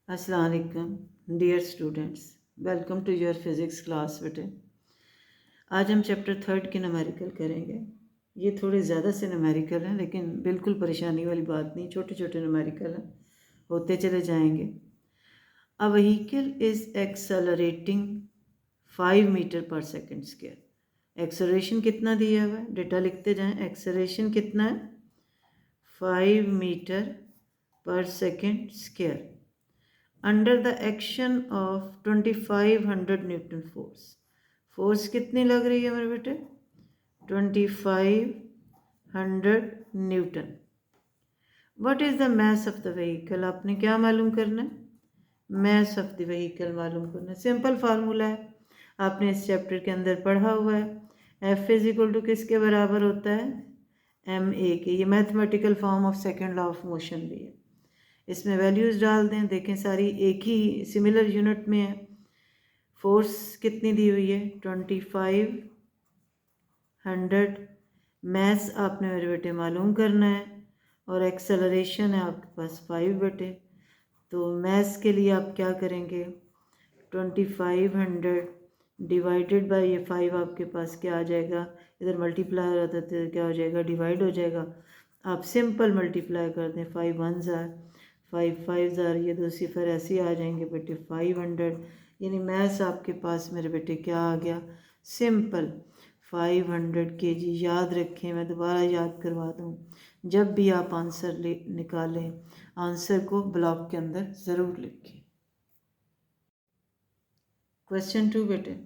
अस्सलाम वालेकुम dear students, welcome to your physics class. बेटे आज हम चैप्टर 3 के न्यूमेरिकल करेंगे। ये थोड़े ज़्यादा से न्यूमेरिकल हैं, लेकिन बिल्कुल परेशानी वाली बात नहीं, छोटे छोटे न्यूमेरिकल हैं, होते चले जाएंगे। A vehicle is accelerating 5 metre per second square. Acceleration कितना दिया हुआ है, डेटा लिखते जाएं। एक्सेलरेशन कितना है? 5 metre per second square under the action of 2500 Newton force. Force कितनी लग रही है मेरे बेटे? 2500 Newton. What is the mess of the vehicle? आपने क्या मालूम करना है? मैस ऑफ द व्हीकल मालूम करना है। सिंपल फार्मूला है, आपने इस चैप्टर के अंदर पढ़ा हुआ है। एफ इज इक्वल टू किसके बराबर होता है? एम ए के। ये mathematical form of second law of motion भी है। इसमें वैल्यूज़ डाल दें, देखें सारी एक ही सिमिलर यूनिट में है। फोर्स कितनी दी हुई है? 2500। मैस आपने मेरे बेटे मालूम करना है, और एक्सेलरेशन है आपके पास 5 बेटे। तो मैस के लिए आप क्या करेंगे? 2500 डिवाइडेड बाय ये 5 आपके पास क्या आ जाएगा? इधर मल्टीप्लाई होता है तो क्या हो जाएगा? डिवाइड हो जाएगा। आप सिंपल मल्टीप्लाई कर दें, 5 1 ज़ार 5 5 ज़ार, ये दो सिफर ऐसे आ जाएंगे बेटे 500। यानी मैथ्स आपके पास मेरे बेटे क्या आ गया? Simple 500 kg। याद रखें, मैं दोबारा याद करवा दूँ, जब भी आप आंसर निकालें, आंसर को ब्लॉक के अंदर ज़रूर लिखें। क्वेश्चन 2 बेटे,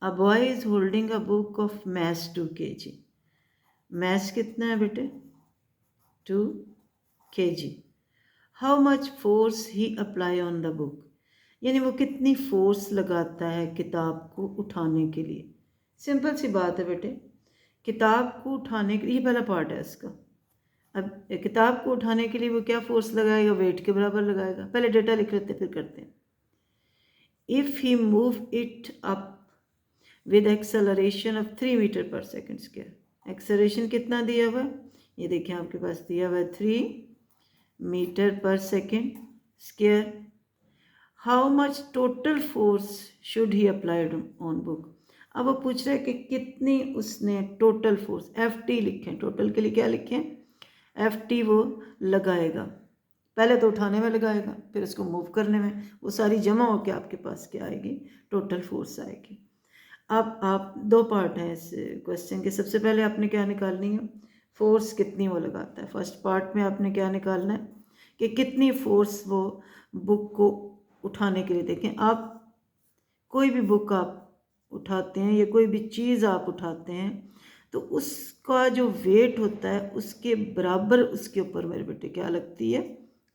a boy is holding a book of maths 2 kg। Maths कितना है बेटे? 2 kg। How much force he apply on the book. यानी वो कितनी फोर्स लगाता है किताब को उठाने के लिए। सिंपल सी बात है बेटे, किताब को उठाने के लिए, ये पहला पार्ट है इसका। अब किताब को उठाने के लिए वो क्या फोर्स लगाएगा? वेट के बराबर लगाएगा। पहले डेटा लिख लेते फिर करते हैं। If he move it up with acceleration of 3 metre per second square. Acceleration कितना दिया हुआ है? ये देखिए आपके पास दिया हुआ है 3 metre per second square. How much total force should he applied on book. अब वो पूछ रहे हैं कि कितनी उसने टोटल फोर्स, एफ टी लिखें, टोटल के लिए क्या लिखें? एफ टी वो लगाएगा। पहले तो उठाने में लगाएगा, फिर उसको मूव करने में, वो सारी जमा होकर आपके पास क्या आएगी? टोटल फोर्स आएगी। अब आप दो पार्ट हैं इस क्वेश्चन के। सबसे पहले आपने क्या निकालनी है? फोर्स कितनी वो लगाता है। फर्स्ट पार्ट में आपने क्या निकालना है कि कितनी फोर्स वो बुक को उठाने के लिए। देखें, आप कोई भी बुक आप उठाते हैं या कोई भी चीज़ आप उठाते हैं तो उसका जो वेट होता है उसके बराबर उसके ऊपर मेरे बेटे क्या लगती है?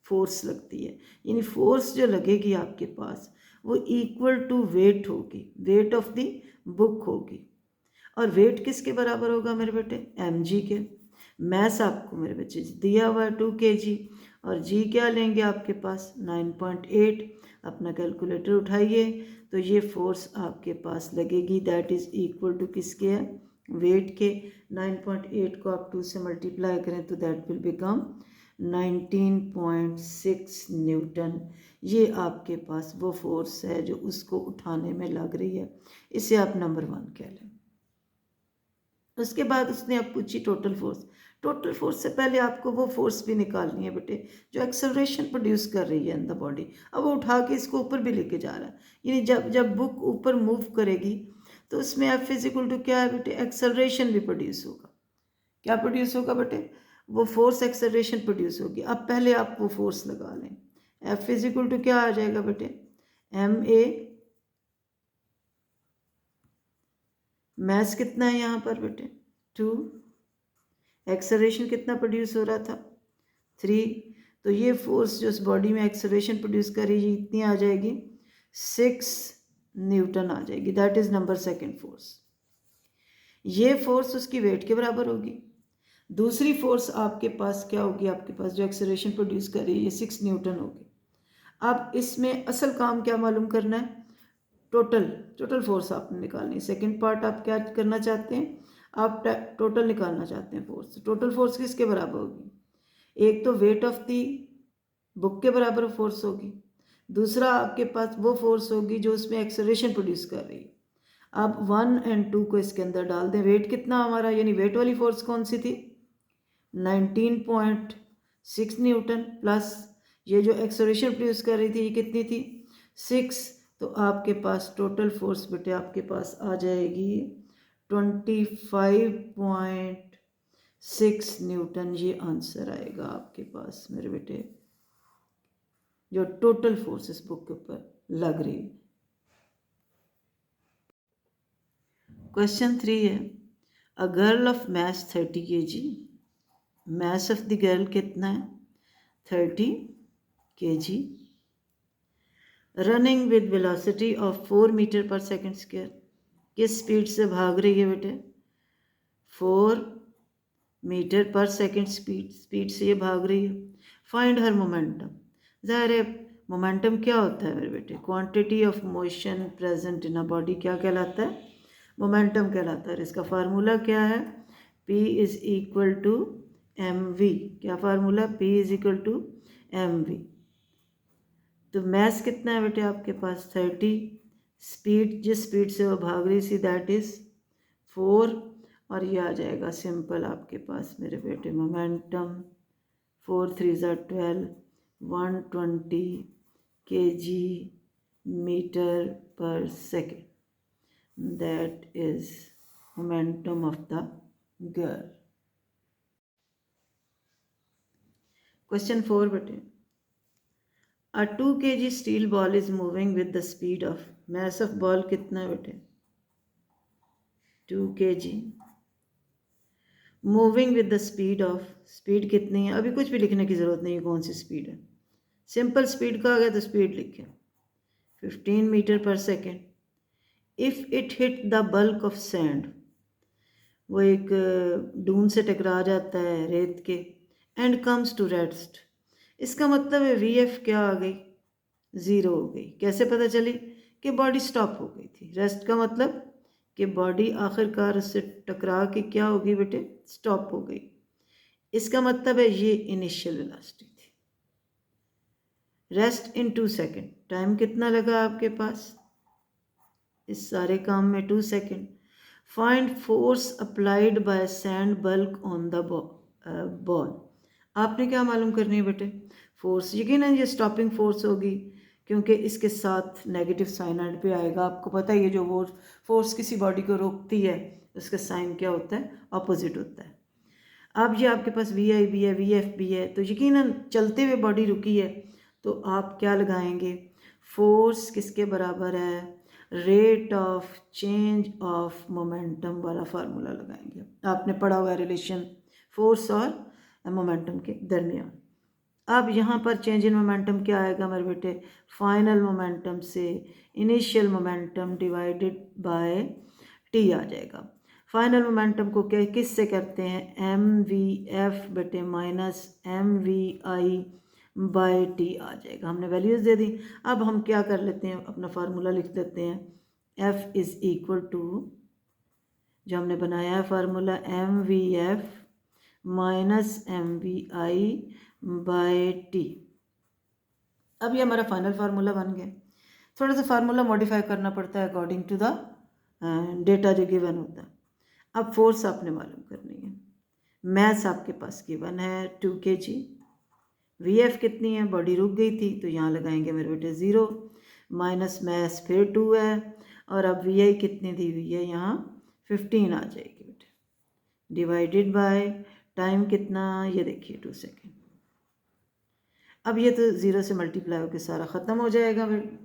फोर्स लगती है। यानी फोर्स जो लगेगी आपके पास वो इक्वल टू वेट होगी, वेट ऑफ द बुक होगी। और वेट किसके बराबर होगा मेरे बेटे? एम जी के। मैस आपको मेरे बच्चे दिया हुआ है 2 kg, और जी क्या लेंगे आपके पास? 9.8। अपना कैलकुलेटर उठाइए तो ये फोर्स आपके पास लगेगी, दैट इज़ इक्वल टू किसके है? वेट के। 9.8 को आप 2 से मल्टीप्लाई करें तो दैट विल बिकम 19.6 न्यूटन। ये आपके पास वो फोर्स है जो उसको उठाने में लग रही है। इसे आप नंबर 1 कह लें। उसके बाद उसने अब पूछी टोटल फोर्स। टोटल फोर्स से पहले आपको वो फोर्स भी निकालनी है बेटे जो एक्सेलरेशन प्रोड्यूस कर रही है इन द बॉडी। अब वो उठा के इसको ऊपर भी लेके जा रहा है, यानी जब जब बुक ऊपर मूव करेगी तो उसमें एफ फिजिकल टू क्या है बेटे? एक्सेलरेशन भी प्रोड्यूस होगा। क्या प्रोड्यूस होगा बेटे? वो फोर्स एक्सेलरेशन प्रोड्यूस होगी। अब पहले आप वो फोर्स लगा लें। एफ फिजिकल टू क्या आ जाएगा बेटे? M A. मैस कितना है यहाँ पर बेटे? 2। एक्सेलरेशन कितना प्रोड्यूस हो रहा था? 3। तो ये फोर्स जो उस बॉडी में एक्सेलरेशन प्रोड्यूस कर रही है इतनी आ जाएगी 6 न्यूटन आ जाएगी। That is number second force. ये फोर्स उसकी वेट के बराबर होगी। दूसरी फोर्स आपके पास क्या होगी? आपके पास जो एक्सेलरेशन प्रोड्यूस कर रही है ये 6 न्यूटन होगी। अब इसमें असल काम क्या मालूम करना है? टोटल फोर्स आपने निकालनी है। सेकेंड पार्ट आप क्या करना चाहते हैं? आप टोटल निकालना चाहते हैं फोर्स। टोटल फोर्स किसके बराबर होगी? एक तो वेट ऑफ दी बुक के बराबर फोर्स होगी। दूसरा आपके पास वो फोर्स होगी जो उसमें एक्सेलरेशन प्रोड्यूस कर रही है। अब 1 और 2 को इसके अंदर डाल दें। वेट कितना हमारा, यानी वेट वाली फोर्स कौन सी थी, 19.6 न्यूटन, प्लस ये जो एक्सेलरेशन प्रोड्यूस कर रही थी ये कितनी थी, 6। तो आपके पास टोटल फोर्स बेटे आपके पास आ जाएगी 25.6 न्यूटन। ये आंसर आएगा आपके पास मेरे बेटे, जो टोटल फोर्स इस बुक के ऊपर लग रही है। क्वेश्चन 3 है, a girl of mass 30 kg, mass of the girl कितना है, 30 kg, running with velocity of 4 metre per second square, किस स्पीड से भाग रही है बेटे, 4 मीटर पर सेकेंड स्पीड से ये भाग रही है। Find her momentum. ज़ाहिर है मोमेंटम क्या होता है मेरे बेटे, quantity of motion present in a body क्या कहलाता है, मोमेंटम कहलाता है। इसका फार्मूला क्या है, P is equal to mv। क्या formula, P is equal to mv। तो मैस कितना है बेटे आपके पास, 30। स्पीड, जिस स्पीड से वो भाग रही थी दैट इज 4, और ये आ जाएगा सिंपल आपके पास मेरे बेटे momentum 4 3 12, 120 kg metre per second, that is momentum of the girl. Question 4 बेटे, A 2 kg steel ball is moving with the speed of, mass of ball कितना है बेटे, 2 kg, moving with the speed of, speed कितनी है, अभी कुछ भी लिखने की ज़रूरत नहीं है कौन सी स्पीड है, सिंपल स्पीड का आ गया तो स्पीड लिखें, 15 metre per second. If it hit the bulk of sand, वो एक डून से टकरा जाता है रेत के, एंड कम्स टू रेस्ट, इसका मतलब है वी एफ क्या आ गई, 0 हो गई। कैसे पता चली, कि बॉडी स्टॉप हो गई थी। रेस्ट का मतलब कि बॉडी आखिरकार उससे टकरा के क्या होगी बेटे, स्टॉप हो गई। इसका मतलब है ये इनिशियल वेलोसिटी थी। रेस्ट इन 2 सेकेंड, टाइम कितना लगा आपके पास इस सारे काम में, 2 second. Find force applied by sand bulk on the ball, आपने क्या मालूम करनी है बेटे, फोर्स। यकीनन ये स्टॉपिंग फोर्स होगी क्योंकि इसके साथ नेगेटिव साइन एंड पे आएगा। आपको पता है ये जो वो फोर्स किसी बॉडी को रोकती है उसका साइन क्या होता है, अपोजिट होता है। अब ये आपके पास वी आई भी है, वी एफ भी है, तो यकीनन चलते हुए बॉडी रुकी है तो आप क्या लगाएंगे, फोर्स किसके बराबर है, rate of change of momentum वाला फार्मूला लगाएंगे। आपने पढ़ा हुआ है रिलेशन फोर्स और मोमेंटम के दरमियान। अब यहाँ पर चेंज इन मोमेंटम क्या आएगा मेरे बेटे, फाइनल मोमेंटम से initial momentum divided by T आ जाएगा। फाइनल मोमेंटम को क्या किस से करते हैं, एम वी एफ बेटे minus M V I by T आ जाएगा। हमने वैल्यूज़ दे दी। अब हम क्या कर लेते हैं, अपना फार्मूला लिख देते हैं, एफ इज़ इक्वल टू, जो हमने बनाया है formula, M V F minus M V I by T. अब ये हमारा फाइनल फार्मूला बन गया। थोड़ा सा फार्मूला मॉडिफाई करना पड़ता है अकॉर्डिंग टू द डेटा जो गिवन होता है। अब फोर्स आपने मालूम करनी है, मैथ्स आपके पास गिवन है 2 kg, वी एफ कितनी है, बॉडी रुक गई थी तो यहाँ लगाएंगे मेरे बेटे 0, माइनस मैथ्स फिर 2 है, और अब वी आई कितनी दी हुई है यहाँ 15 आ जाएगी बेटे, डिवाइडेड बाय टाइम कितना, ये देखिए 2 सेकेंड। अब ये तो 0 से मल्टीप्लाई होकर सारा ख़त्म हो जाएगा। फिर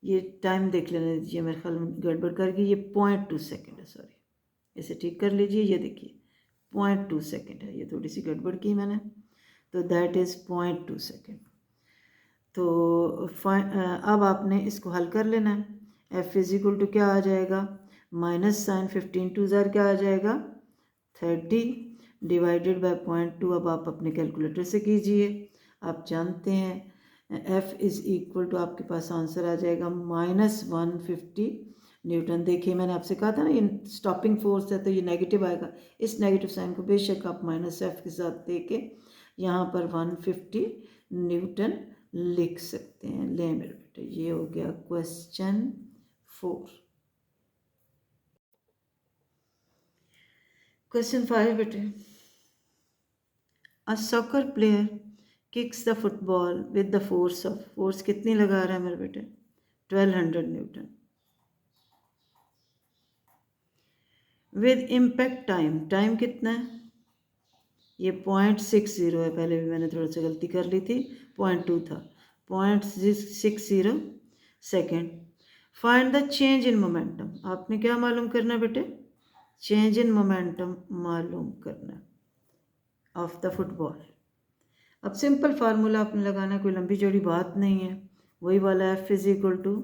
ये टाइम देख लेने दीजिए, मेरे ख्याल में गड़बड़ कर गई, ये 0.2 सेकेंड है, सॉरी, इसे ठीक कर लीजिए। ये देखिए 0.2 सेकेंड है, ये थोड़ी सी गड़बड़ की मैंने, तो दैट इज़ 0.2 सेकेंड। तो अब आपने इसको हल कर लेना है। एफ इज इक्वल टू क्या आ जाएगा, माइनस साइन 15 2 ज़ार क्या आ जाएगा 30 डिवाइडेड बाय 0.2। अब आप अपने कैलकुलेटर से कीजिए, आप जानते हैं एफ इज़ इक्वल टू, आपके पास आंसर आ जाएगा माइनस 150 न्यूटन। देखिए मैंने आपसे कहा था ना ये स्टॉपिंग फोर्स है तो ये नेगेटिव आएगा, इस नेगेटिव साइन को बेशक आप माइनस एफ के साथ दे के यहाँ पर 150 न्यूटन लिख सकते हैं। ले मेरे बेटे, ये हो गया क्वेश्चन 4। क्वेश्चन 5 बेटे, a soccer player kicks the football with the force कितनी लगा रहा है मेरे बेटे? 1200 न्यूटन। विद इम्पैक्ट टाइम कितना है? ये 0.60 है, पहले भी मैंने थोड़ा सा गलती कर ली थी, 0.2 था, 0.60 second. Find the change in momentum. आपने क्या मालूम करना है बेटे? चेंज इन मोमेंटम मालूम करना ऑफ द फुटबॉल। अब सिंपल फार्मूला आपने लगाना, कोई लंबी चौड़ी बात नहीं है, वही वाला F is equal to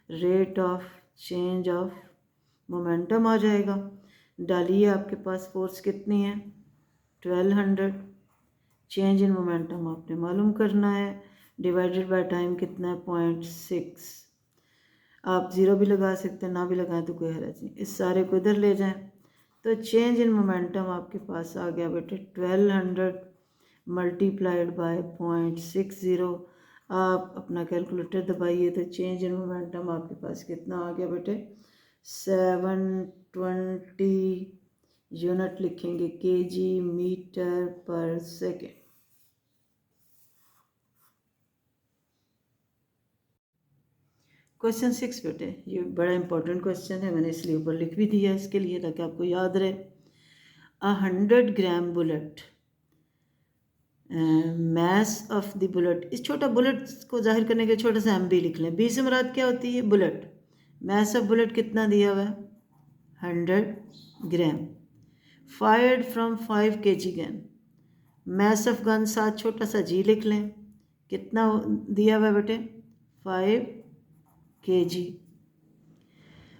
rate of change of momentum आ जाएगा। डालिए, आपके पास फोर्स कितनी है? 1200। चेंज इन मोमेंटम आपने मालूम करना है, डिवाइडेड बाय टाइम कितना है? 0.6। आप ज़ीरो भी लगा सकते हैं, ना भी लगाएं तो कोई हर्ज नहीं। इस सारे को इधर ले जाएं तो चेंज इन मोमेंटम आपके पास आ गया बेटे 1200 मल्टीप्लाइड बाय 0.60। आप अपना कैलकुलेटर दबाइए तो चेंज इन मोमेंटम आपके पास कितना आ गया बेटे? 720 यूनिट लिखेंगे, KG metre per second. Question 6 बेटे, ये बड़ा इंपॉर्टेंट क्वेश्चन है, मैंने इसलिए ऊपर लिख भी दिया इसके लिए ताकि आपको याद रहे। 100 gram bullet, mass of the bullet. इस छोटा बुलेट को जाहिर करने के छोटा सा MB लिख लें। 20 से मुराद क्या होती है? बुलेट। मैस ऑफ बुलेट कितना दिया हुआ है? 100 gram. Fired from 5 kg gun. Mass of gun साथ छोटा सा G लिख लें। कितना दिया हुआ है बेटे? 5 kg।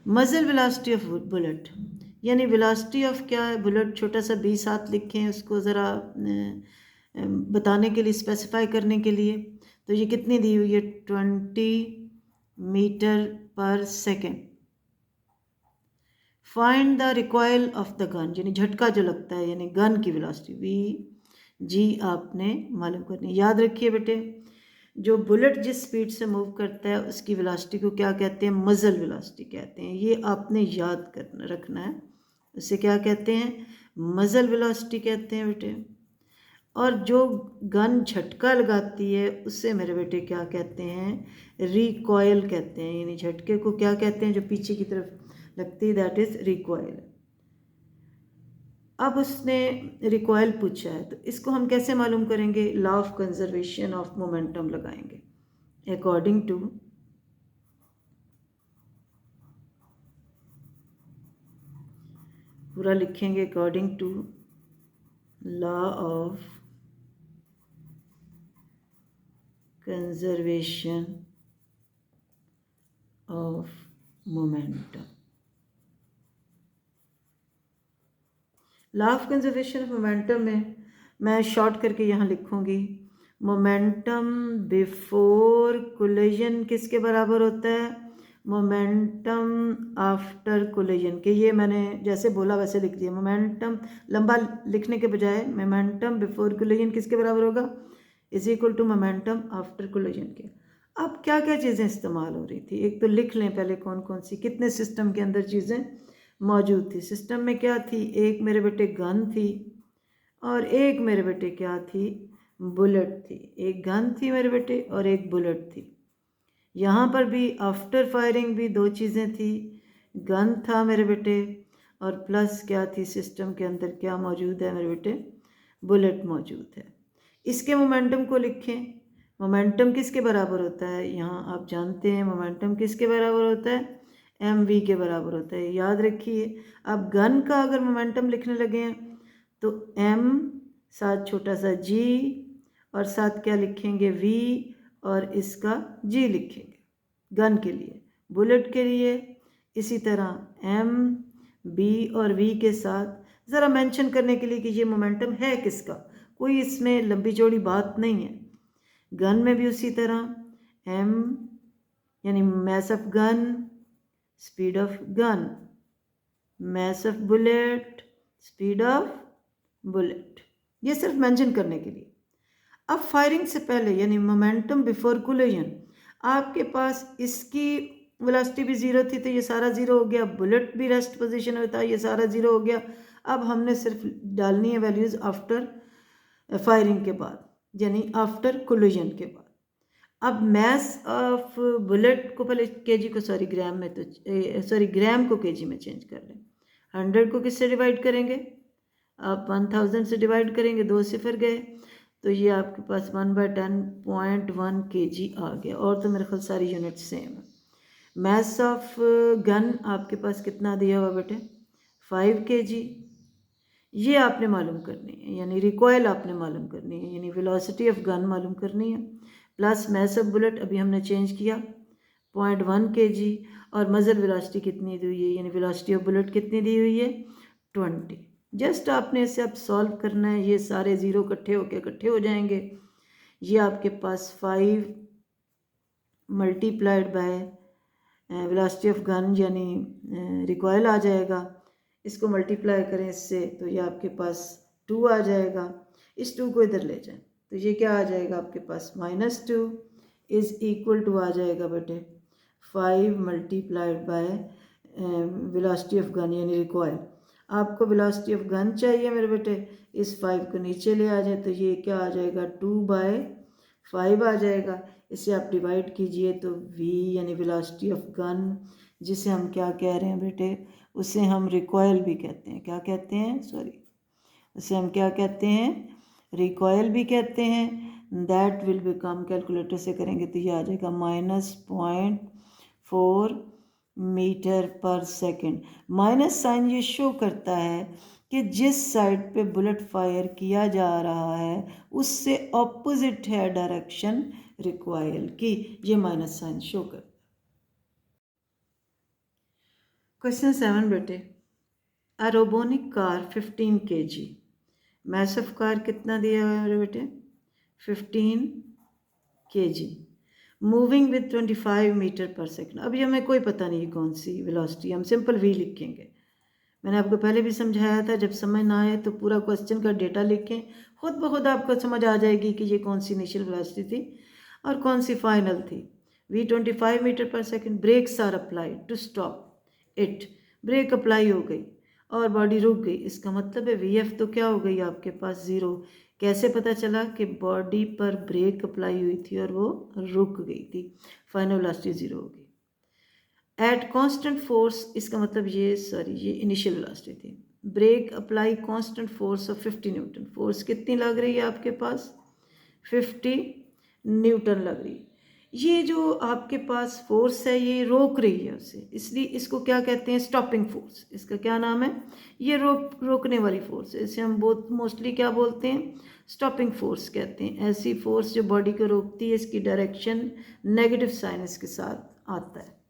मजल वेलोसिटी ऑफ बुलेट, यानी वेलोसिटी ऑफ क्या है? बुलेट, छोटा सा B साथ लिखें उसको ज़रा बताने के लिए, स्पेसिफाई करने के लिए। तो ये कितनी दी हुई है? 20 metre per second. Find the recoil of the gun, यानी झटका जो लगता है, यानी गन की वेलोसिटी VG आपने मालूम करनी। याद रखिए बेटे, जो बुलेट जिस स्पीड से मूव करता है उसकी वेलोसिटी को क्या कहते हैं? मजल वेलोसिटी कहते हैं। ये आपने याद करना रखना है। उसे क्या कहते हैं? मजल वेलोसिटी कहते हैं बेटे। और जो गन झटका लगाती है उसे मेरे बेटे क्या कहते हैं? रिकॉयल कहते हैं। यानी झटके को क्या कहते हैं? जो पीछे की तरफ लगती है, दैट इज रिकॉयल। अब उसने रिकॉयल पूछा है तो इसको हम कैसे मालूम करेंगे? Law of conservation of momentum लगाएंगे। अकॉर्डिंग टू पूरा लिखेंगे, according to law of conservation of momentum. Law of conservation of momentum में मैं शॉर्ट करके यहाँ लिखूँगी, मोमेंटम बिफोर कोलिजन किसके बराबर होता है? मोमेंटम आफ्टर कोलिजन के। ये मैंने जैसे बोला वैसे लिख दिया। मोमेंटम लंबा लिखने के बजाय मोमेंटम बिफोर कोलिजन किसके बराबर होगा? Is equal to momentum after collision के। अब क्या क्या चीज़ें इस्तेमाल हो रही थी, एक तो लिख लें पहले कौन कौन सी, कितने सिस्टम के अंदर चीज़ें मौजूद थी। सिस्टम में क्या थी? एक मेरे बेटे गन थी और एक मेरे बेटे क्या थी? बुलेट थी। एक गन थी मेरे बेटे और एक बुलेट थी। यहाँ पर भी आफ्टर फायरिंग भी दो चीज़ें थी, गन था मेरे बेटे और प्लस क्या थी? सिस्टम के अंदर क्या मौजूद है मेरे बेटे? बुलेट मौजूद है। इसके मोमेंटम को लिखें। मोमेंटम किसके बराबर होता है? यहाँ आप जानते हैं मोमेंटम किसके बराबर होता है? MV के बराबर होता है, याद रखिए। अब गन का अगर मोमेंटम लिखने लगे हैं तो M साथ छोटा सा G और साथ क्या लिखेंगे? V और इसका G लिखेंगे गन के लिए। बुलेट के लिए इसी तरह M, B और V के साथ ज़रा मेंशन करने के लिए कि ये मोमेंटम है किसका, कोई इसमें लंबी चौड़ी बात नहीं है। गन में भी उसी तरह M यानी mess of gun, speed of gun, mass of bullet, speed of bullet. ये सिर्फ मेंशन करने के लिए। अब फायरिंग से पहले यानी मोमेंटम बिफोर कोलिजन, आपके पास इसकी वेलोसिटी भी ज़ीरो थी तो ये सारा ज़ीरो हो गया, बुलेट भी रेस्ट पोजीशन में था, ये सारा ज़ीरो हो गया। अब हमने सिर्फ डालनी है वैल्यूज़ आफ्टर फायरिंग के बाद, यानी आफ्टर कोलिजन के बाद। अब मैस ऑफ बुलेट को पहले केजी को ग्राम में तो ग्राम को केजी में चेंज कर लें। 100 को किससे डिवाइड करेंगे? आप 1000 से डिवाइड करेंगे, 2 सिफर गए तो ये आपके पास 1/10.1 kg आ गया। और तो मेरे ख्याल सारी यूनिट सेम है। मैस ऑफ गन आपके पास कितना दिया हुआ बेटे? 5 kg। ये आपने मालूम करनी है, यानी रिकॉयल आपने मालूम करनी है, यानी वेलोसिटी ऑफ गन मालूम करनी है, प्लस मैस ऑफ बुलेट अभी हमने चेंज किया 0.1 kg, और मजल वेलोसिटी कितनी दी हुई है, यानी वेलोसिटी ऑफ बुलेट कितनी दी हुई है? 20। जस्ट आपने इसे अब सॉल्व करना है, ये सारे ज़ीरो इकट्ठे हो जाएंगे। ये आपके पास 5 multiplied by velocity of gun यानी रिकॉयल आ जाएगा। इसको मल्टीप्लाई करें इससे तो ये आपके पास 2 आ जाएगा। इस 2 को इधर ले जाएं तो ये क्या आ जाएगा आपके पास? -2 इज़ इक्वल टू आ जाएगा बेटे 5 multiplied by velocity of gun यानी रिकॉयल। आपको वेलोसिटी ऑफ गन चाहिए मेरे बेटे, इस 5 को नीचे ले आ जाए तो ये क्या आ जाएगा? 2/5 आ जाएगा। इसे आप डिवाइड कीजिए तो v यानी वेलोसिटी ऑफ गन, जिसे हम क्या कह रहे हैं बेटे? उसे हम रिकॉयल भी कहते हैं। क्या कहते हैं? उसे हम क्या कहते हैं? रिकॉयल भी कहते हैं। दैट विल बिकम, कैलकुलेटर से करेंगे तो ये आ जाएगा -0.4 metre per second. Minus sign ये शो करता है कि जिस साइड पे बुलेट फायर किया जा रहा है उससे ऑपोजिट है डायरेक्शन रिकॉयल की, ये माइनस साइन शो करता है। क्वेश्चन 7 बेटे, a robonic car 15 kg, mass of car कितना दिया हुआ है मेरे बेटे? 15 kg, moving with 25 metre per second. अभी हमें कोई पता नहीं कौन सी वेलोसिटी, हम सिंपल v लिखेंगे। मैंने आपको पहले भी समझाया था, जब समझ ना आए तो पूरा क्वेश्चन का डेटा लिखें, खुद ब खुद आपको समझ आ जाएगी कि ये कौन सी इनिशियल वेलोसिटी थी और कौन सी फाइनल थी। v 25 metre per second, brakes are applied to stop it, brake apply हो गई और बॉडी रुक गई। इसका मतलब है vf तो क्या हो गई आपके पास? 0। कैसे पता चला कि बॉडी पर ब्रेक अप्लाई हुई थी और वो रुक गई थी? फाइनल वेलोसिटी 0 होगी। एट कांस्टेंट फोर्स, इसका मतलब ये इनिशियल वेलोसिटी थी। Break apply constant force of 50 Newton, force कितनी लग रही है आपके पास? 50 न्यूटन लग रही है। ये जो आपके पास फोर्स है ये रोक रही है उसे, इसलिए इसको क्या कहते हैं? Stopping force. इसका क्या नाम है? ये रोकने वाली फोर्स है। इसे हम बहुत मोस्टली क्या बोलते हैं? स्टॉपिंग फोर्स कहते हैं। ऐसी फोर्स जो बॉडी को रोकती है, इसकी डायरेक्शन नेगेटिव साइन इसके साथ आता है।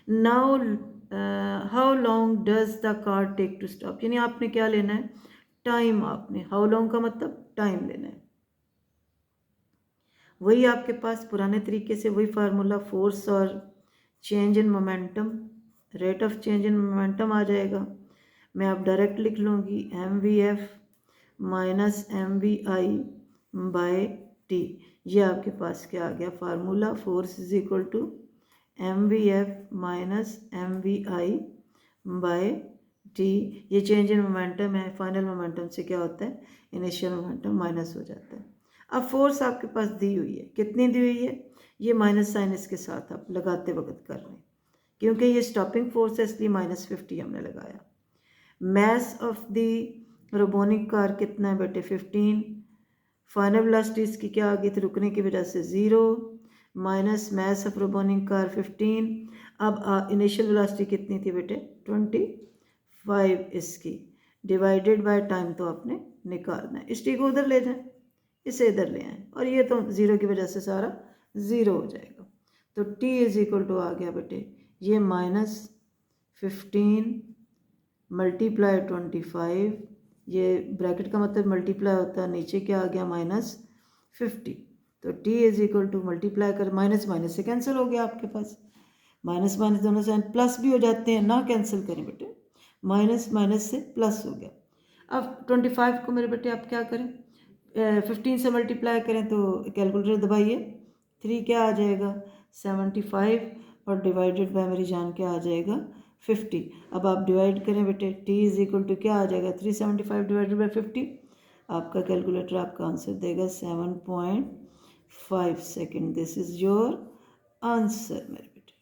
Now how long does the car take to stop, यानी आपने क्या लेना है? टाइम। आपने हाउ लॉन्ग का मतलब टाइम लेना है। वही आपके पास पुराने तरीके से वही फार्मूला, फोर्स और change in momentum, rate of change in momentum आ जाएगा। मैं आप डायरेक्ट लिख लूँगी mvf माइनस mvi/t। ये आपके पास क्या आ गया formula? Force is equal to mvf minus mvi/t। ये चेंज इन मोमेंटम है। फाइनल मोमेंटम से क्या होता है? इनिशियल मोमेंटम माइनस हो जाता है। अब फोर्स आपके पास दी हुई है, कितनी दी हुई है? ये माइनस साइन इसके साथ आप लगाते वक्त कर लें, क्योंकि ये स्टॉपिंग फोर्स है इसलिए -50 हमने लगाया। मैस ऑफ द रोबोनिक कार कितना है बेटे? 15। फाइनल वेलोसिटी इसकी क्या आ गई थी? रुकने की वजह से 0 माइनस मैस ऑफ रोबोनिक कार 15। अब इनिशियल वेलोसिटी कितनी थी बेटे? 25 इसकी, डिवाइडेड बाय टाइम तो आपने निकालना है। इस टी को उधर ले जाएं, इसे इधर ले आएँ और ये तो 0 की वजह से सारा 0 हो जाएगा। तो t इज इक्वल टू आ गया बेटे ये -15 मल्टीप्लाई 25, ये ब्रैकेट का मतलब मल्टीप्लाई होता है, नीचे क्या आ गया? -50। तो t is equal to multiply कर, माइनस माइनस से कैंसिल हो गया आपके पास, माइनस माइनस दोनों साइन प्लस भी हो जाते हैं, ना कैंसिल करें बेटे, माइनस माइनस से प्लस हो गया। अब 25 को मेरे बेटे आप क्या करें? 15 से मल्टीप्लाई करें तो कैलकुलेटर दबाइए, 3 क्या आ जाएगा 75 और डिवाइडेड बाय मेरी जान क्या आ जाएगा 50। अब आप डिवाइड करें बेटे, t इज इक्वल टू क्या आ जाएगा 375 डिवाइडेड बाय 50। आपका कैलकुलेटर आपका आंसर देगा 7.5 second. This is your answer मेरे बेटे।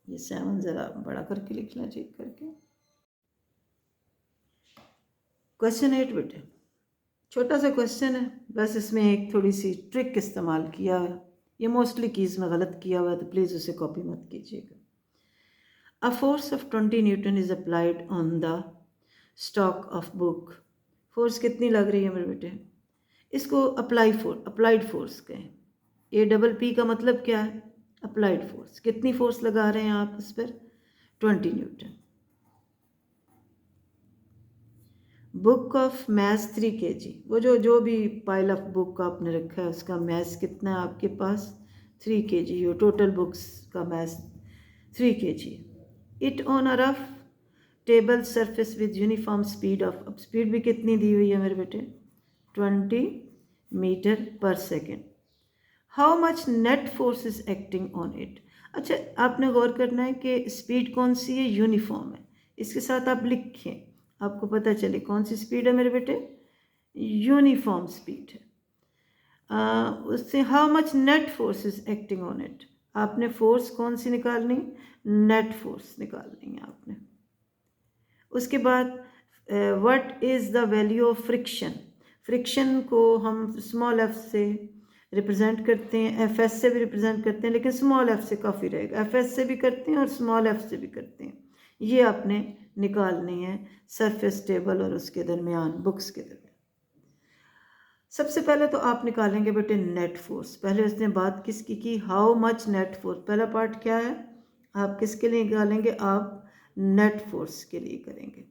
ये 7 ज़रा बड़ा करके लिखना, चेक करके। क्वेश्चन 8 बेटे, छोटा सा क्वेश्चन है, बस इसमें एक थोड़ी सी ट्रिक इस्तेमाल किया है। ये मोस्टली कीज़ में गलत किया हुआ है, तो प्लीज़ उसे कॉपी मत कीजिएगा। A force of 20 Newton is applied on the stock of book. Force कितनी लग रही है मेरे बेटे? इसको अप्लाइड फोर्स कहें। APP का मतलब क्या है? Applied force. कितनी फोर्स लगा रहे हैं आप इस पर? 20 Newton. Book of maths 3 kg, वो जो भी पाइल ऑफ बुक आपने रखा है उसका मैथ्स कितना है आपके पास? 3 kg। यो टोटल बुक्स का maths 3 kg। It on a rough table surface with uniform speed of, अब स्पीड भी कितनी दी हुई है मेरे बेटे? 20 metre per second. How much net force is acting on it. अच्छा, आपने गौर करना है कि स्पीड कौन सी है? यूनिफॉर्म है। इसके साथ आप लिखें, आपको पता चले कौन सी स्पीड है मेरे बेटे? यूनिफॉर्म स्पीड है। उससे how much net force is acting on it, आपने फोर्स कौन सी निकालनी? नेट फोर्स निकालनी है आपने। उसके बाद what is the value of friction. Friction को हम स्मॉल एफ से रिप्रेजेंट करते हैं, एफ एस से भी रिप्रेजेंट करते हैं, लेकिन स्मॉल एफ से काफ़ी रहेगा। एफ एस से भी करते हैं और स्मॉल एफ से भी करते हैं। ये आपने निकालनी है सरफेस टेबल और उसके दरमियान, बुक्स के दरमियान। सबसे पहले तो आप निकालेंगे बेटे नेट फोर्स। पहले उसने बात किसकी की? How much net force. पहला पार्ट क्या है? आप किसके लिए निकालेंगे? आप नेट फोर्स के लिए करेंगे।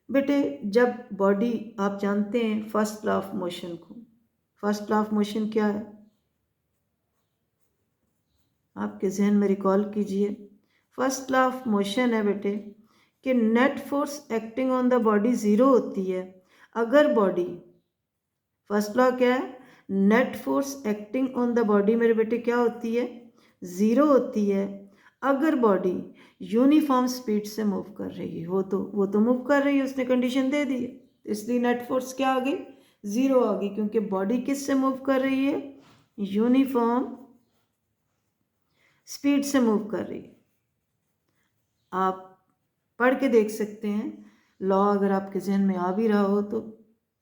बेटे जब बॉडी, आप जानते हैं फर्स्ट लॉ ऑफ मोशन को। फर्स्ट लॉ ऑफ मोशन क्या है? आपके जहन में रिकॉल कीजिए। फर्स्ट लॉ ऑफ मोशन है बेटे कि net force acting on the body zero होती है अगर बॉडी, फर्स्ट लॉ क्या है? Net force acting on the body मेरे बेटे क्या होती है? ज़ीरो होती है अगर बॉडी यूनिफॉर्म स्पीड से मूव कर रही हो। तो वो तो मूव कर रही है, उसने कंडीशन दे दी है, इसलिए नेट फोर्स क्या आ गई? ज़ीरो आ गई, क्योंकि बॉडी किस से मूव कर रही है? यूनिफॉर्म स्पीड से मूव कर रही है। आप पढ़ के देख सकते हैं लॉ, अगर आपके जहन में आ भी रहा हो तो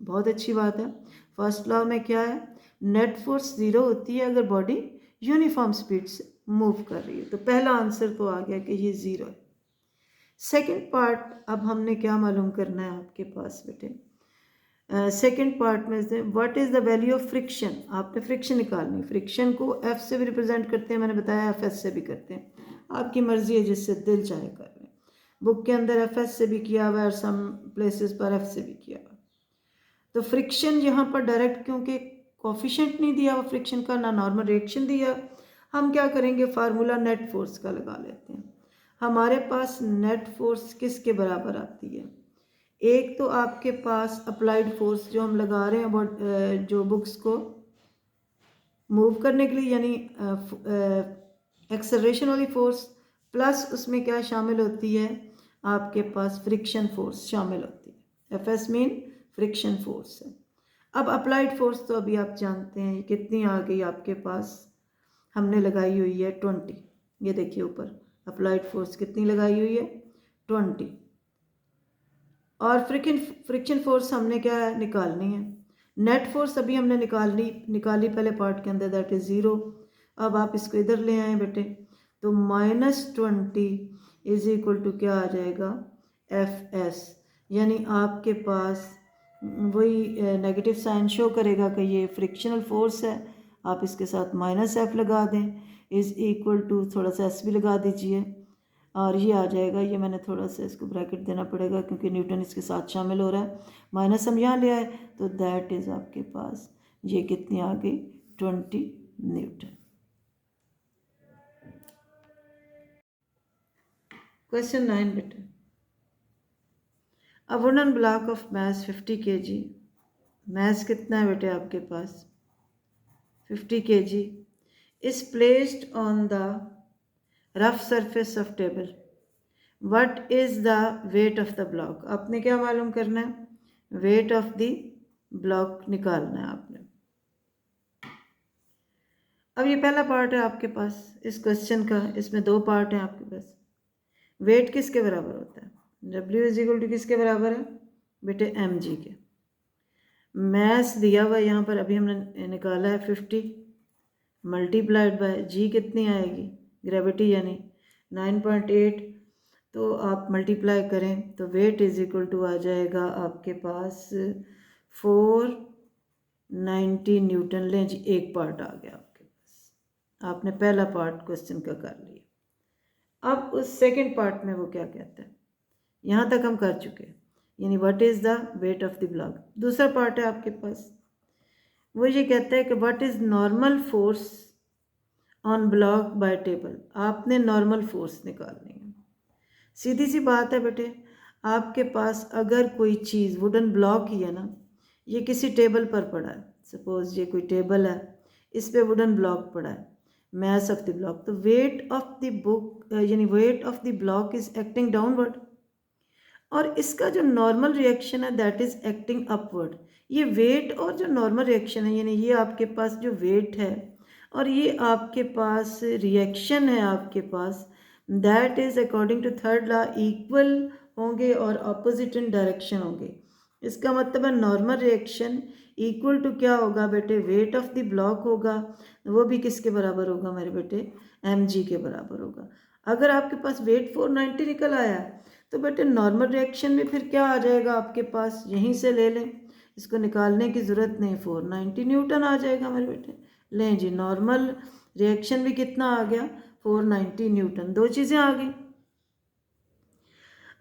बहुत अच्छी बात है। फर्स्ट लॉ में क्या है? नेट फोर्स ज़ीरो होती है अगर बॉडी यूनिफॉर्म स्पीड से मूव कर रही है। तो पहला आंसर तो आ गया कि ये ज़ीरो है। सेकंड पार्ट अब हमने क्या मालूम करना है आपके पास बेटे? सेकंड पार्ट में से what is the value of friction. आपने फ्रिक्शन निकालनी। फ्रिक्शन को एफ से भी रिप्रेजेंट करते हैं, मैंने बताया एफ एस से भी करते हैं। आपकी मर्जी है, जिससे दिल चाहे कर लें। बुक के अंदर एफ एस से भी किया हुआ है और सम प्लेसेस पर एफ से भी किया हुआ है। तो फ्रिक्शन यहाँ पर डायरेक्ट, क्योंकि कोफिशिएंट नहीं दिया हुआ फ्रिक्शन का, ना नॉर्मल रिएक्शन दिया, हम क्या करेंगे? फार्मूला नेट फोर्स का लगा लेते हैं। हमारे पास नेट फोर्स किसके बराबर आती है? एक तो आपके पास अप्लाइड फोर्स जो हम लगा रहे हैं जो बुक्स को मूव करने के लिए, यानी एक्सेलरेशन वाली फोर्स, प्लस उसमें क्या शामिल होती है? आपके पास फ्रिक्शन फोर्स शामिल होती है। F S mean friction force है। अब अप्लाइड फोर्स तो अभी आप जानते हैं कितनी आ गई आपके पास? हमने लगाई हुई है 20। ये देखिए ऊपर अप्लाइड फोर्स कितनी लगाई हुई है? 20। और फ्रिक्शन फोर्स हमने क्या है? निकालनी है। नेट फोर्स अभी हमने निकाली पहले पार्ट के अंदर, दैट इज ज़ीरो। अब आप इसको इधर ले आए बेटे, तो -20 इज इक्वल टू क्या आ जाएगा? F S. यानी आपके पास वही नेगेटिव साइन शो करेगा कि ये फ्रिक्शनल फोर्स है। आप इसके साथ -F लगा दें, इज इक्वल टू थोड़ा सा एस भी लगा दीजिए और ये आ जाएगा। ये मैंने थोड़ा सा इसको ब्रैकेट देना पड़ेगा क्योंकि न्यूटन इसके साथ शामिल हो रहा है। माइनस हम यहाँ ले आए, तो दैट इज़ आपके पास ये कितनी आ गई? 20 न्यूटन। क्वेश्चन 9 बेटा, a wooden block of mass 50 kg, mass कितना है बेटे आपके पास 50 kg, is placed on the rough surface of table. What is the weight of the block? आपने क्या मालूम करना है, weight of the block निकालना है आपने। अब ये पहला पार्ट है आपके पास इस क्वेश्चन का, इसमें दो पार्ट हैं आपके पास। वेट किसके बराबर होता है, W इज इक्वल टू किसके बराबर है बेटे mg के। मैस दिया हुआ यहाँ पर अभी हमने निकाला है 50 मल्टीप्लाइड बाय g कितनी आएगी ग्रेविटी यानी 9.8, तो आप मल्टीप्लाई करें तो वेट इज इक्वल टू आ जाएगा आपके पास 490 न्यूटन। लें जी एक पार्ट आ गया आपके पास, आपने पहला पार्ट क्वेश्चन का कर लिया। अब उस सेकंड पार्ट में वो क्या कहता है, यहाँ तक हम कर चुके हैं, यानी what is the weight of the block. दूसरा पार्ट है आपके पास, वो ये कहता है कि what is normal force on block bye table. आपने नॉर्मल फोर्स निकालनी है। सीधी सी बात है बेटे, आपके पास अगर कोई चीज़ वुडन ब्लॉक ही है ना, ये किसी टेबल पर पड़ा है, सपोज ये कोई टेबल है, इस पे वुडन ब्लॉक पड़ा है, मैस ऑफ द ब्लॉक, तो वेट ऑफ द बुक यानी weight of the block is acting downward, और इसका जो नॉर्मल रिएक्शन है दैट इज एक्टिंग अपवर्ड। ये वेट और जो नॉर्मल रिएक्शन है, यानी ये आपके पास जो वेट है और ये आपके पास रिएक्शन है आपके पास, that is according to third law equal होंगे और अपोजिट इन डायरेक्शन होंगे। इसका मतलब है नॉर्मल रिएक्शन इक्वल टू क्या होगा बेटे, वेट ऑफ द ब्लॉक होगा, वो भी किसके बराबर होगा मेरे बेटे, mg के बराबर होगा। अगर आपके पास वेट 490 निकल आया तो बेटे नॉर्मल रिएक्शन में फिर क्या आ जाएगा आपके पास, यहीं से ले लें, इसको निकालने की ज़रूरत नहीं, 490 न्यूटन आ जाएगा मेरे बेटे। लें जी नॉर्मल रिएक्शन भी कितना आ गया 490 न्यूटन, दो चीज़ें आ गई।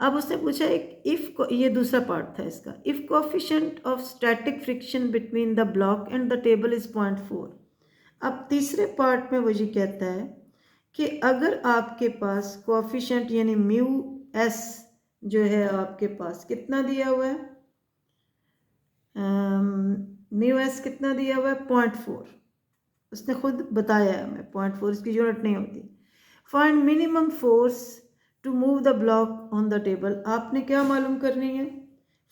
अब उसने पूछा एक इफ, ये दूसरा पार्ट था इसका, if coefficient of static friction between the block and the table is 0.4। अब तीसरे पार्ट में वो ये कहता है कि अगर आपके पास कोफिशिएंट यानी म्यू एस जो है आपके पास कितना दिया हुआ है, म्यू एस कितना दिया हुआ है 0.4, उसने खुद बताया है हमें 0.4, इसकी यूनिट नहीं होती। Find minimum force to move the block on the table. आपने क्या मालूम करनी है,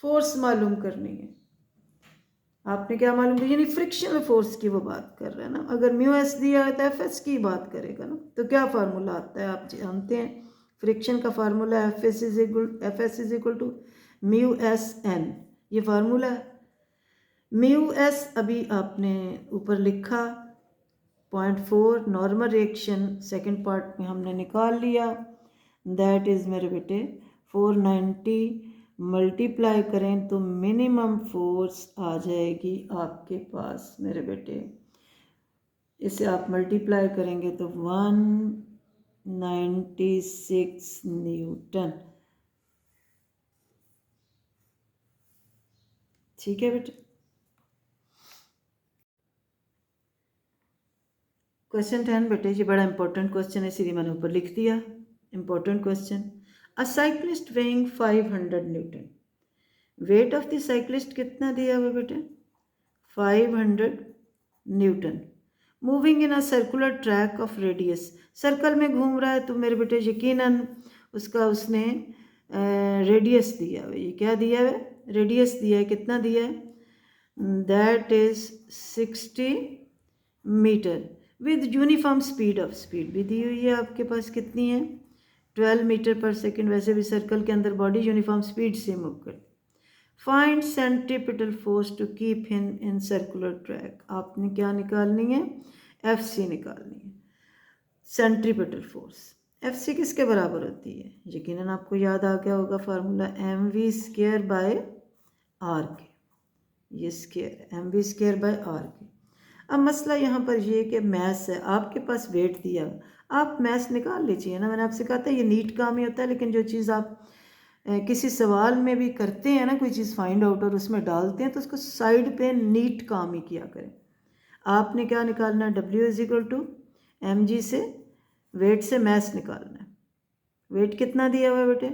फोर्स मालूम करनी है। आपने क्या मालूम करनी, यानी फ्रिक्शनल फोर्स की वो बात कर रहे हैं ना। अगर म्यू एस दिया है तो एफ एस की बात करेगा ना, तो क्या फार्मूला आता है आप जानते हैं, फ्रिक्शन का formula F S is equal to mu S N, ये फार्मूला है। म्यू एस अभी आपने ऊपर लिखा 0.4, नॉर्मल रिएक्शन सेकेंड पार्ट में हमने निकाल लिया, दैट इज़ मेरे बेटे 490, मल्टीप्लाई करें तो मिनिमम फोर्स आ जाएगी आपके पास मेरे बेटे, इसे आप मल्टीप्लाई करेंगे तो 196 न्यूटन। ठीक है बेटे। क्वेश्चन 10 बेटे, ये बड़ा इंपॉर्टेंट क्वेश्चन है, इसीलिए मैंने ऊपर लिख दिया important question. A cyclist weighing 500 Newton, weight of the cyclist कितना दिया हुआ बेटे 500 Newton, moving in a circular track of radius, circle में घूम रहा है तो मेरे बेटे यकीनन उसका उसने रेडियस दिया हुआ, ये क्या दिया है रेडियस दिया है, कितना दिया है that is 60 metre with uniform speed of, speed भी दी हुई है आपके पास कितनी है 12 मीटर पर सेकेंड, वैसे भी सर्कल के अंदर बॉडी यूनिफॉर्म स्पीड से मूव कर। Find centripetal force to keep him in circular track, आपने क्या निकालनी है एफ सी निकालनी है, सेंट्रीपिटल फोर्स। एफ सी किसके बराबर होती है, यकीनन आपको याद आ गया होगा formula M V square by R के, ये square M V square by R के। अब मसला यहाँ पर ये कि मैथ्स है, आपके पास वेट दिया, आप मैथ्स निकाल लीजिए ना, मैंने आपसे कहा था ये नीट काम ही होता है, लेकिन जो चीज़ आप किसी सवाल में भी करते हैं ना, कोई चीज़ फाइंड आउट और उसमें डालते हैं तो उसको साइड पे नीट काम ही किया करें। आपने क्या निकालना है, W is equal to M G से वेट से मैथ्स निकालना है। वेट कितना दिया हुआ है बेटे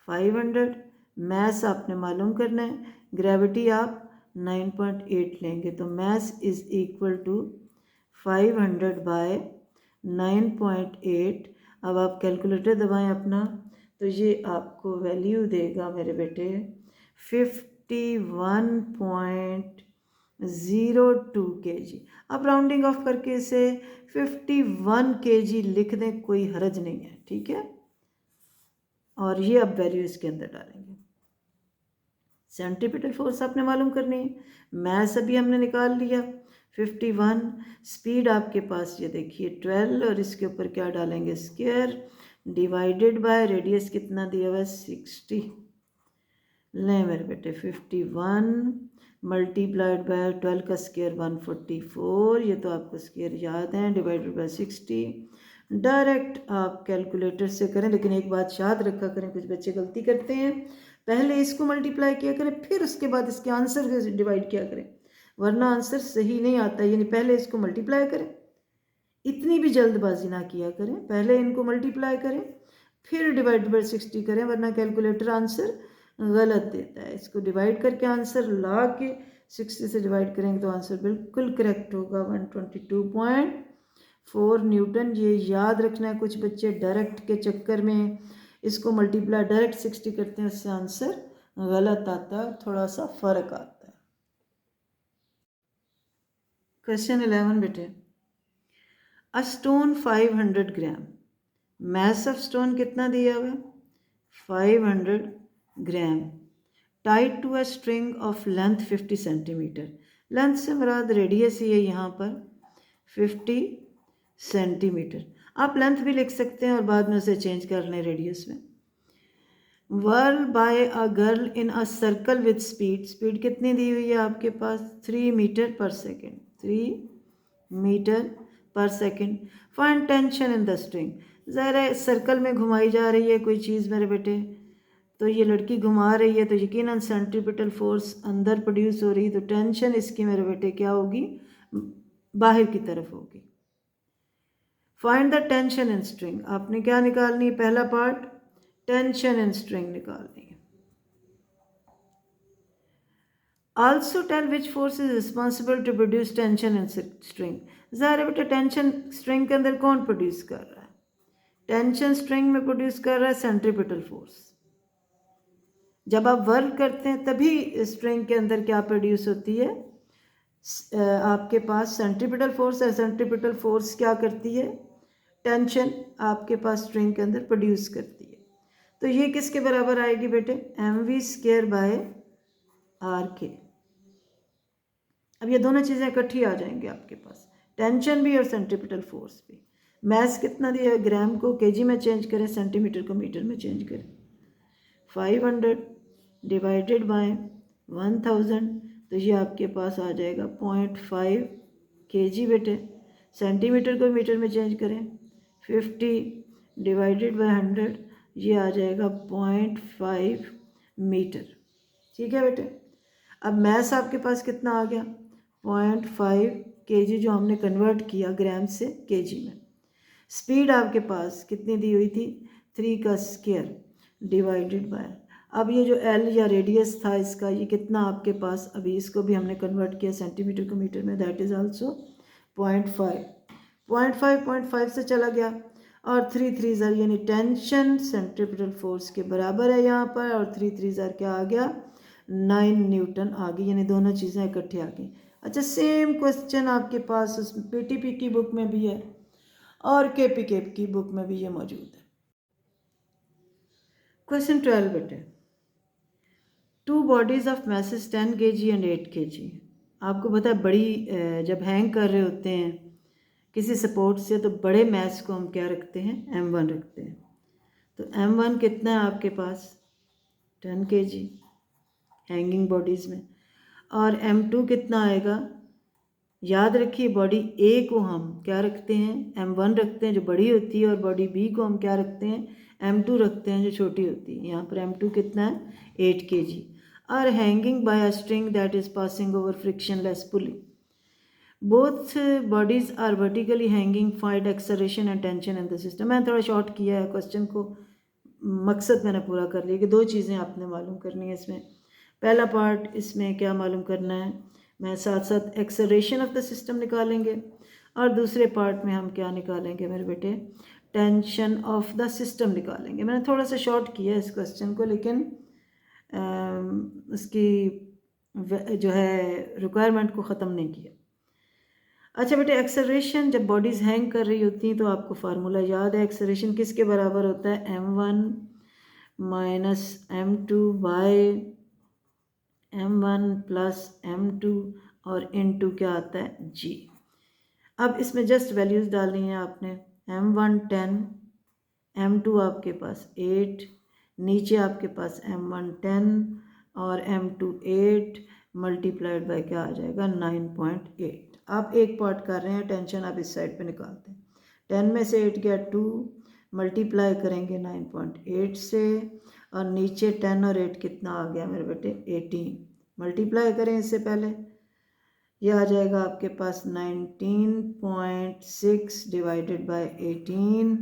500, मैस आपने मालूम करना है, ग्रेविटी आप 9.8 लेंगे, तो mass is equal to 500 by 9.8। अब आप कैलकुलेटर दबाएं अपना, तो ये आपको वैल्यू देगा मेरे बेटे 51.02 kg। अब राउंडिंग ऑफ करके इसे 51 kg लिख दें, कोई हर्ज नहीं है, ठीक है। और ये अब वैल्यू इसके अंदर डालेंगे। सेंट्रीपिटल फोर्स आपने मालूम करनी है, मैस अभी हमने निकाल लिया 51, स्पीड आपके पास ये देखिए 12, और इसके ऊपर क्या डालेंगे, स्क्वायर डिवाइडेड बाय रेडियस कितना दिया हुआ है 60। लें मेरे बेटे 51 मल्टीप्लाइड बाय 12 का स्क्वायर 144, ये तो आपको स्क्वायर याद है, डिवाइडेड बाय 60। डायरेक्ट आप कैलकुलेटर से करें, लेकिन एक बात याद रखा करें, कुछ बच्चे गलती करते हैं, पहले इसको मल्टीप्लाई किया करें, फिर उसके बाद इसके आंसर से डिवाइड किया करें, वरना आंसर सही नहीं आता। यानी पहले इसको मल्टीप्लाई करें, इतनी भी जल्दबाजी ना किया करें, पहले इनको मल्टीप्लाई करें फिर डिवाइड बाय 60 करें, वरना कैलकुलेटर आंसर गलत देता है। इसको डिवाइड करके आंसर ला के 60 से डिवाइड करेंगे तो आंसर बिल्कुल करेक्ट होगा 122.4 न्यूटन। ये याद रखना है, कुछ बच्चे डायरेक्ट के चक्कर में इसको मल्टीप्लाई डायरेक्ट 60 करते हैं, उससे आंसर गलत आता है, थोड़ा सा फर्क आता है। क्वेश्चन 11 बेटे, a stone 500 gram, mass of stone कितना दिया हुआ है 500 gram, tied to a string of length 50 centimetre. Length से मुराद रेडियस ही है यहाँ पर 50 सेंटीमीटर। आप लेंथ भी लिख सकते हैं और बाद में उसे चेंज कर लें रेडियस में। Whirl by a girl in a circle with speed, speed कितनी दी हुई है आपके पास 3 metre per second, 3 metre per second. Find tension in the string, ज़रा सर्कल में घुमाई जा रही है कोई चीज़ मेरे बेटे, तो ये लड़की घुमा रही है, तो यकीनन सेंट्रीपिटल फोर्स अंदर प्रोड्यूस हो रही है, तो टेंशन इसकी मेरे बेटे क्या होगी, बाहर की तरफ होगी। Find the tension in string, आपने क्या निकालनी है, पहला पार्ट टेंशन इन स्ट्रिंग निकालनी है। Also tell which force is responsible to produce tension in string. ज़ाहिर बेटा टेंशन स्ट्रिंग के अंदर कौन प्रोड्यूस कर रहा है, टेंशन स्ट्रिंग में प्रोड्यूस कर रहा है सेंट्रीपिटल फोर्स। जब आप वर्क करते हैं तभी स्ट्रिंग के अंदर क्या प्रोड्यूस होती है, आपके पास सेंट्रीपिटल फोर्स है, सेंट्रीपिटल फोर्स क्या करती है, टेंशन आपके पास स्ट्रिंग के अंदर प्रोड्यूस करती है। तो ये किसके बराबर आएगी बेटे, mv स्क्वायर बाय आर के। अब ये दोनों चीज़ें इकट्ठी आ जाएंगी आपके पास, टेंशन भी और सेंट्रीपिटल फोर्स भी। मैस कितना दिया है, ग्राम को केजी में चेंज करें, सेंटीमीटर को मीटर में चेंज करें, 500 डिवाइडेड बाय 1000, तो ये आपके पास आ जाएगा 0.5 kg बेटे। सेंटीमीटर को मीटर में चेंज करें, 50 डिवाइडेड बाय 100, ये आ जाएगा 0.5 मीटर, ठीक है बेटे। अब मैस आपके पास कितना आ गया 0.5 kg, जो हमने कन्वर्ट किया ग्राम से kg में। स्पीड आपके पास कितनी दी हुई थी 3 का स्क्वायर डिवाइडेड बाय, अब ये जो L या रेडियस था इसका, ये कितना आपके पास, अभी इसको भी हमने कन्वर्ट किया सेंटीमीटर को मीटर में, दैट इज़ आल्सो 0.5 से चला गया, और 3 3 ज़र यानी टेंशन सेंट्रीपिटल फोर्स के बराबर है यहाँ पर, और 3 3 ज़र क्या आ गया 9 न्यूटन आ गई, यानी दोनों चीज़ें इकट्ठी आ गई। अच्छा, सेम क्वेश्चन आपके पास उस पीटीपी की बुक में भी है और केपीके की बुक में भी ये मौजूद है। क्वेश्चन 12 बेटे, two bodies of message 10 kg and 8 kg। आपको पता है बड़ी जब हैंग कर रहे होते हैं किसी सपोर्ट से, तो बड़े मैस को हम क्या रखते हैं, M1 रखते हैं। तो M1 कितना है आपके पास 10 kg हैंगिंग बॉडीज़ में, और M2 कितना आएगा, याद रखिए बॉडी ए को हम क्या रखते हैं, M1 रखते हैं जो बड़ी होती है, और बॉडी बी को हम क्या रखते हैं, M2 रखते हैं जो छोटी होती है। यहाँ पर M2 कितना है 8 kg, are hanging by a string that is passing over frictionless pulley. Both bodies are vertically hanging, find acceleration and tension in the system. मैंने थोड़ा शॉर्ट किया है क्वेश्चन को, मकसद मैंने पूरा कर लिया कि 2 चीज़ें आपने मालूम करनी है इसमें। पहला पार्ट इसमें क्या मालूम करना है, मैं साथ साथ एक्सेलरेशन ऑफ द सिस्टम निकालेंगे, और दूसरे पार्ट में हम क्या निकालेंगे मेरे बेटे, टेंशन ऑफ द सिस्टम निकालेंगे। मैंने थोड़ा सा शॉर्ट किया इस क्वेश्चन को, लेकिन उसकी जो है रिक्वायरमेंट को ख़त्म नहीं किया। अच्छा बेटे, एक्सेलरेशन जब बॉडीज़ हैंग कर रही होती हैं तो आपको फार्मूला याद है, एक्सेलरेशन किसके बराबर होता है, m1 minus m2 by m1 plus m2 और इनटू क्या आता है g। अब इसमें जस्ट वैल्यूज़ डालनी है आपने, m1 10, m2 आपके पास 8, नीचे आपके पास m1 10 और m2 8 मल्टीप्लाइड बाय क्या आ जाएगा 9.8। आप एक पार्ट कर रहे हैं, टेंशन आप इस साइड पे निकालते हैं। 10 में से 8 गया 2, मल्टीप्लाई करेंगे 9.8 से, और नीचे 10 और 8 कितना आ गया मेरे बेटे 18, मल्टीप्लाई करें इससे पहले, ये आ जाएगा आपके पास 19.6 डिवाइडेड बाय 18।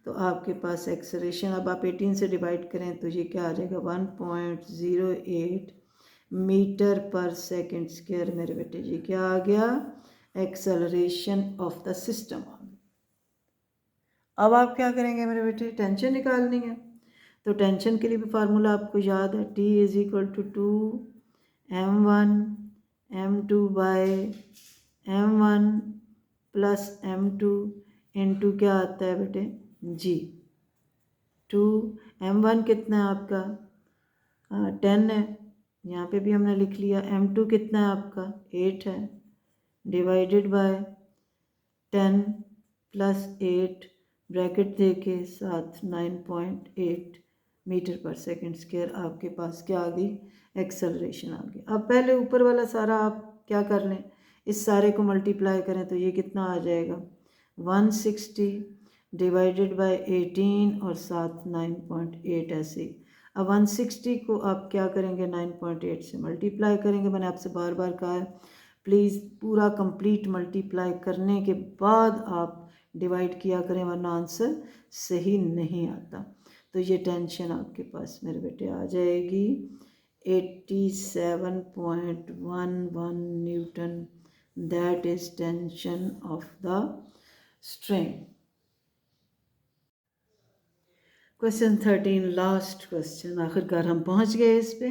तो आपके पास एक्सेलरेशन, अब आप 18 से डिवाइड करें तो ये क्या आ जाएगा 1.08 मीटर पर सेकंड स्क्वायर मेरे बेटे। ये क्या आ गया, एक्सेलरेशन ऑफ द सिस्टम आ गया। अब आप क्या करेंगे मेरे बेटे, टेंशन निकालनी है। तो टेंशन के लिए भी फार्मूला आपको याद है, T is equal to 2m1 m2 by m1 plus m2 into क्या आता है बेटे g। 2m1 कितना है आपका 10 है, यहाँ पे भी हमने लिख लिया। m2 कितना है आपका 8 है, डिवाइडेड बाय 10 प्लस 8 ब्रैकेट दे के साथ 9.8 मीटर पर सेकंड स्क्वायर आपके पास क्या आ गई, एक्सेलरेशन आ गई। अब पहले ऊपर वाला सारा आप क्या कर लें, इस सारे को मल्टीप्लाई करें तो ये कितना आ जाएगा 160 डिवाइडेड बाय 18 और साथ 9.8 ऐसे। अब 160 को आप क्या करेंगे 9.8 से मल्टीप्लाई करेंगे। मैंने आपसे बार बार कहा है प्लीज़ पूरा कंप्लीट मल्टीप्लाई करने के बाद आप डिवाइड किया करें, वरना आंसर सही नहीं आता। तो ये टेंशन आपके पास मेरे बेटे आ जाएगी 87.11 newton, that is tension of the string. Question 13, last question, आखिरकार हम पहुंच गए इस पे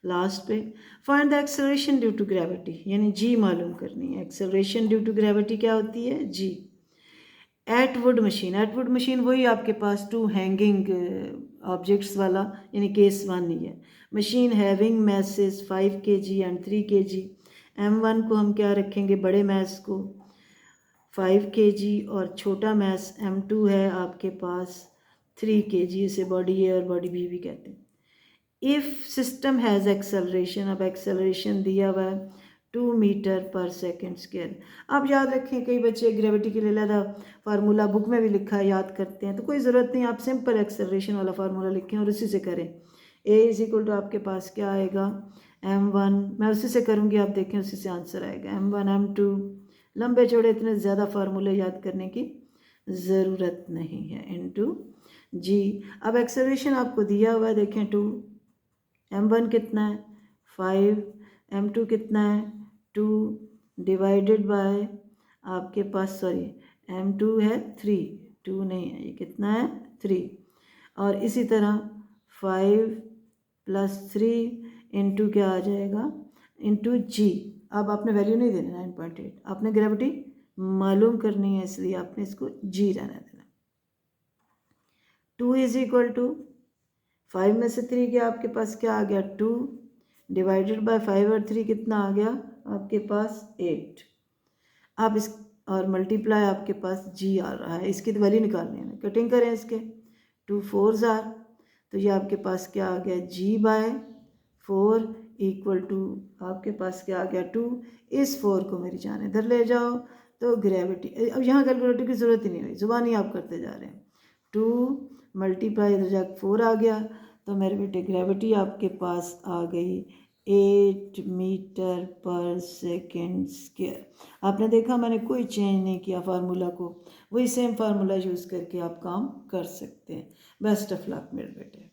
लास्ट पे। Find the acceleration due to gravity, यानी जी मालूम करनी है। एक्सेलरेशन ड्यू टू ग्रेविटी क्या होती है, जी। एटवुड मशीन, एटवुड मशीन वही आपके पास 2 हैंगिंग ऑब्जेक्ट्स वाला, यानी केस 1 ही है। Machine having message 5 kg and 3 kg। m1 को हम क्या रखेंगे, बड़े मैस को 5 kg, और छोटा मैस m2 है आपके पास 3 kg, इसे बॉडी ए और बॉडी बी भी कहते हैं। इफ़ सिस्टम हैज़ एक्सेलरेशन, अब एक्सेलरेशन दिया हुआ है 2 मीटर पर सेकेंड स्क्वायर। आप याद रखें, कई बच्चे ग्रेविटी के लिए अलग फार्मूला बुक में भी लिखा है याद करते हैं, तो कोई ज़रूरत नहीं, आप सिंपल एक्सेलरेशन वाला फार्मूला लिखें और उसी से करें। ए इज इक्वल टू आपके पास क्या आएगा m1, मैं उसी से करूँगी, आप देखें उसी से आंसर आएगा m1 m2। लंबे चौड़े इतने ज़्यादा फार्मूले याद करने की ज़रूरत नहीं है, इनटू जी। अब एक्सेलरेशन आपको दिया हुआ है, देखें 2, m1 कितना है 5, m2 कितना है 2 डिवाइडेड बाय आपके पास m2 है 3, 2 नहीं है, ये कितना है 3, और इसी तरह 5 प्लस 3 इंटू क्या आ जाएगा इंटू जी। अब आपने वैल्यू नहीं देना 9.8, आपने ग्रेविटी मालूम करनी है, इसलिए आपने इसको जी रहने देना। 2 इज इक्वल टू 5 में से 3 गया आपके पास क्या आ गया 2 डिवाइडेड बाय 5 और 3 कितना आ गया आपके पास 8। आप इस और मल्टीप्लाई आपके पास जी आ रहा है, इसकी तो वैल्यू निकालनी है ना, कटिंग करें इसके 2 4s आर, तो ये आपके पास क्या आ गया जी बाय 4 इक्वल टू आपके पास क्या आ गया 2। इस 4 को मेरी जान इधर ले जाओ तो ग्रेविटी, अब यहाँ कैलकुलेटर की ज़रूरत ही नहीं हुई, ज़ुबानी आप करते जा रहे हैं। 2 मल्टीप्लाई इधर जाकर 4 आ गया, तो मेरे बेटे ग्रेविटी आपके पास आ गई 8 मीटर पर मीटर सेकेंड स्क्वायर। आपने देखा मैंने कोई चेंज नहीं किया फार्मूला को, वही सेम फार्मूला यूज़ करके आप काम कर सकते हैं। बेस्ट ऑफ लक मेरे बेटे।